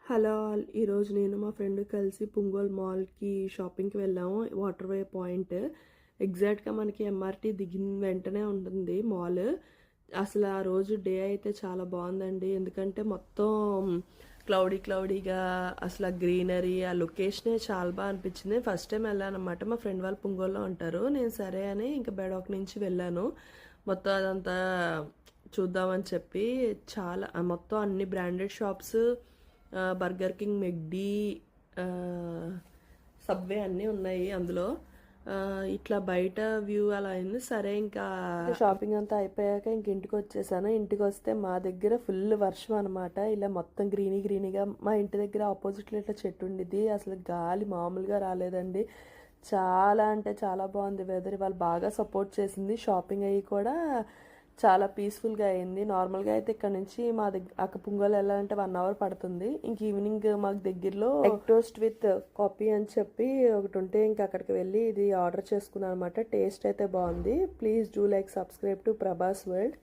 Hello all. ఈరోజు నేను మా ఫ్రెండ్ కలిసి పుంగోల్ మాల్కి షాపింగ్కి వెళ్ళాము. వాటర్ వే పాయింట్ ఎగ్జాక్ట్గా మనకి ఎంఆర్టీ దిగిన వెంటనే ఉంటుంది మాల్. అసలు ఆ రోజు డే అయితే చాలా బాగుందండి. ఎందుకంటే మొత్తం క్లౌడీగా అసలు ఆ గ్రీనరీ, ఆ లొకేషనే చాలా బాగా అనిపించింది. ఫస్ట్ టైం వెళ్ళాను అనమాట. మా ఫ్రెండ్ వాళ్ళు పుంగోల్లో ఉంటారు. నేను సరే అని ఇంకా బెడాక్ నుంచి వెళ్ళాను. మొత్తం అదంతా చూద్దామని చెప్పి మొత్తం అన్ని branded shops, burger king, McD, subway అన్నీ ఉన్నాయి అందులో. ఇట్లా బయట వ్యూ అలా అయింది. సరే ఇంకా షాపింగ్ అంతా అయిపోయాక ఇంక ఇంటికి వచ్చేసాను. ఇంటికి వస్తే మా దగ్గర ఫుల్ వర్షం అనమాట. ఇలా మొత్తం గ్రీనీగా మా ఇంటి దగ్గర ఆపోజిట్లో ఇట్లా చెట్టు ఉండిద్ది. అసలు గాలి మామూలుగా రాలేదండి. చాలా అంటే చాలా బాగుంది వెదర్. వాళ్ళు బాగా సపోర్ట్ చేసింది. షాపింగ్ అయ్యి కూడా చాలా పీస్ఫుల్గా అయింది. నార్మల్గా అయితే ఇక్కడ నుంచి మా దగ్గర పుంగోలు వెళ్ళాలంటే 1 అవర్ పడుతుంది. ఇంక ఈవినింగ్ మాకు దగ్గరలో ఎగ్ టోస్ట్ విత్ కాఫీ అని చెప్పి ఒకటి ఉంటే ఇంక అక్కడికి వెళ్ళి ఇది ఆర్డర్ చేసుకున్నాను అనమాట. టేస్ట్ అయితే బాగుంది. Please do like, subscribe to Prabhas world.